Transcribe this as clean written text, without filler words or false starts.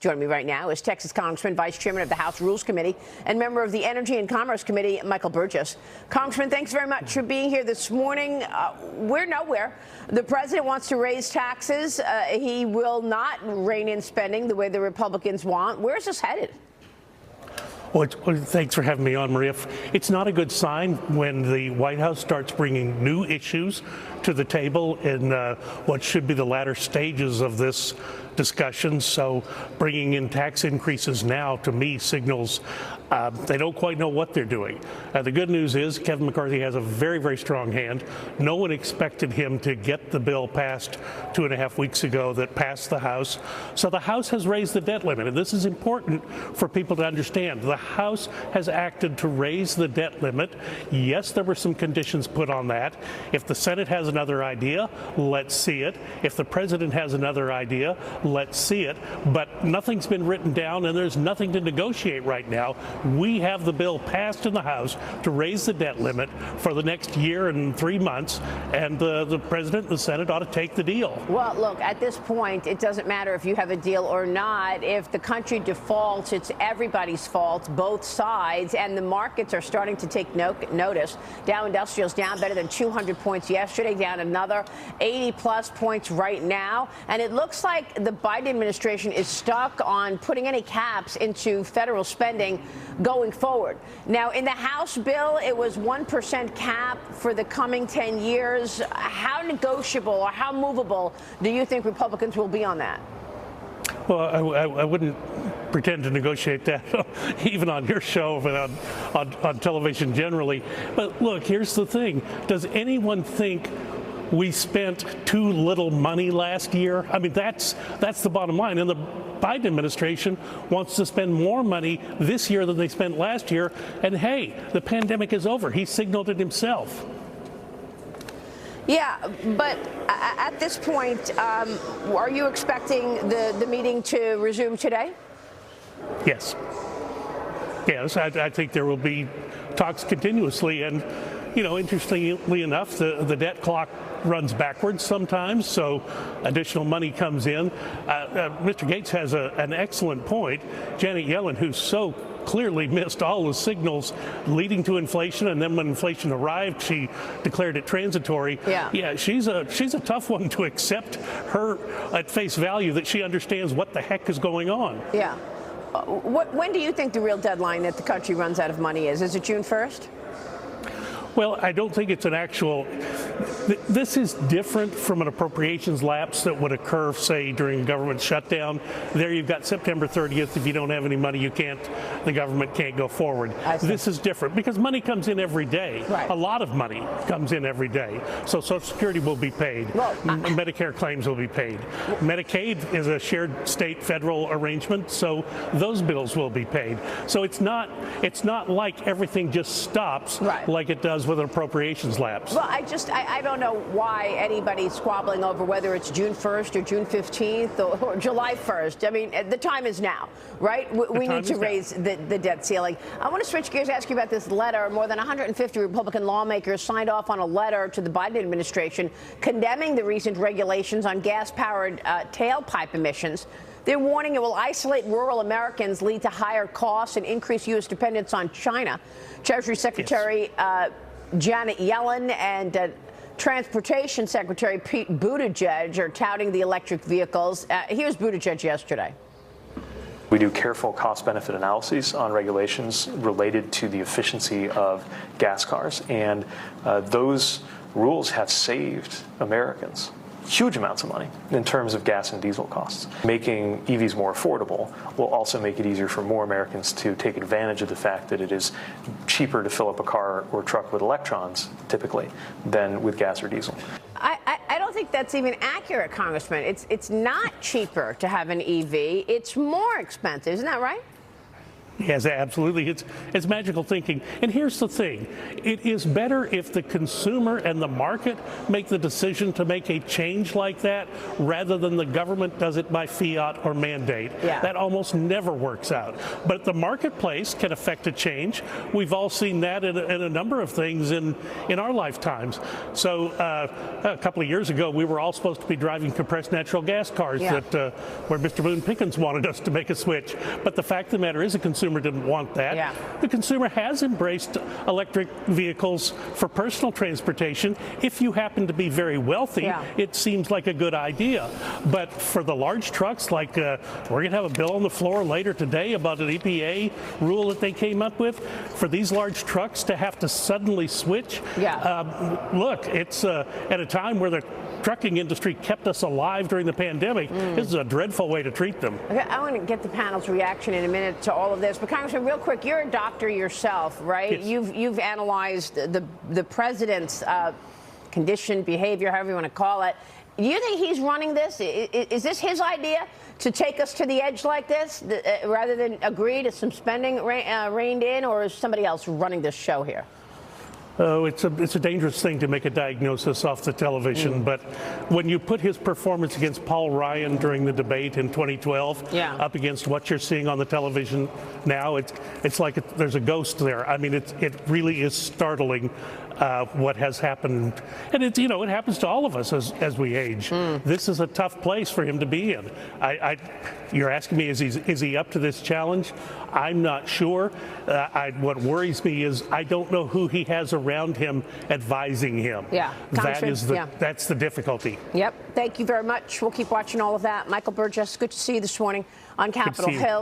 Joining me right now is Texas Congressman, Vice Chairman of the House Rules Committee, and member of the Energy and Commerce Committee, Michael Burgess. Congressman, thanks very much for being here this morning. We're nowhere. The president wants to raise taxes. He will not rein in spending the way the Republicans want. Where's this headed? Well, thanks for having me on, Maria. It's not a good sign when the White House starts bringing new issues to the table in what should be the latter stages of this discussion. So bringing in tax increases now, to me, signals they don't quite know what they're doing. The good news is Kevin McCarthy has a very, very strong hand. No one expected him to get the bill passed 2.5 weeks ago that passed the House. So the House has raised the debt limit, and this is important for people to understand. The House has acted to raise the debt limit. Yes, there were some conditions put on that. If the Senate has another idea, let's see it. If the president has another idea, let's see it. But nothing's been written down, and there's nothing to negotiate right now. We have the bill passed in the House to raise the debt limit for the next year and 3 months, and the president and the Senate ought to take the deal. Well, look, at this point, it doesn't matter if you have a deal or not. If the country defaults, it's everybody's fault, both sides, and the markets are starting to take notice. Dow Industrial's down better than 200 points yesterday, down another 80-plus points right now, and it looks like the Biden administration is stuck on putting any caps into federal spending going forward. Now, in the House bill, it was 1% cap for the coming 10 years. How negotiable or how movable do you think Republicans will be on that? Well, I wouldn't pretend to negotiate that even on your show, but on television generally. But look, here's the thing. Does anyone think we spent too little money last year? I mean, that's the bottom line. And the Biden administration wants to spend more money this year than they spent last year. And hey, the pandemic is over. He signaled it himself. Yeah, but at this point, are you expecting the meeting to resume today? Yes. Yes, I think there will be talks continuously. And, you know, interestingly enough, the debt clock runs backwards sometimes, so additional money comes in. Mr. Gates has an excellent point. Janet Yellen, who so clearly missed all the signals leading to inflation, and then when inflation arrived, she declared it transitory. Yeah, she's a tough one to accept her at face value that she understands what the heck is going on. Yeah. When do you think the real deadline that the country runs out of money is? Is it June 1st? Well, I don't think it's an actual. This is different from an appropriations lapse that would occur, say, during a government shutdown. There you've got September 30th. If you don't have any money, the government can't go forward. This is different because money comes in every day. Right. A lot of money comes in every day. So Social Security will be paid. Well, Medicare claims will be paid. Medicaid is a shared state federal arrangement, so those bills will be paid. So it's not like everything just stops like it does with an appropriations lapse. Well, I don't know why anybody's squabbling over whether it's June 1st or June 15th or July 1st. I mean, the time is now, right? We need to raise the debt ceiling. I want to switch gears, ask you about this letter. More than 150 Republican lawmakers signed off on a letter to the Biden administration condemning the recent regulations on gas-powered tailpipe emissions. They're warning it will isolate rural Americans, lead to higher costs, and increase U.S. dependence on China. Treasury Secretary Janet Yellen and Transportation Secretary Pete Buttigieg are touting the electric vehicles. Here's Buttigieg yesterday. We do careful cost-benefit analyses on regulations related to the efficiency of gas cars, and those rules have saved Americans huge amounts of money in terms of gas and diesel costs. Making EVs more affordable will also make it easier for more Americans to take advantage of the fact that it is cheaper to fill up a car or truck with electrons, typically, than with gas or diesel. I don't think that's even accurate, Congressman. It's not cheaper to have an EV. It's more expensive. Isn't that right? Yes, absolutely. It's magical thinking. And here's the thing. It is better if the consumer and the market make the decision to make a change like that rather than the government does it by fiat or mandate. Yeah. That almost never works out. But the marketplace can affect a change. We've all seen that in a number of things in our lifetimes. So a couple of years ago, we were all supposed to be driving compressed natural gas cars where Mr. Boone Pickens wanted us to make a switch. But the fact of the matter is the consumer didn't want that. Yeah. The consumer has embraced electric vehicles for personal transportation. If you happen to be very wealthy, it seems like a good idea. But for the large trucks, like we're going to have a bill on the floor later today about an EPA rule that they came up with, for these large trucks to have to suddenly switch. Look, it's at a time where the trucking industry kept us alive during the pandemic. This is a dreadful way to treat them. Okay, I want to get the panel's reaction in a minute to all of this, but Congressman, real quick, you're a doctor yourself, right? Yes. You've analyzed the president's condition, behavior, however you want to call it. Do you think he's running this? Is this his idea to take us to the edge like this, rather than agree to some spending reined in, or is somebody else running this show here? Oh, it's a dangerous thing to make a diagnosis off the television, but when you put his performance against Paul Ryan during the debate in 2012 up against what you're seeing on the television now, it's like there's a ghost there. I mean, it really is startling what has happened, and it happens to all of us as we age. This is a tough place for him to be in. You're asking me, is he up to this challenge? I'm not sure. What worries me is I don't know who he has around him advising him. That's the difficulty. Yep. Thank you very much. We'll keep watching all of that. Michael Burgess, good to see you this morning on Capitol Hill.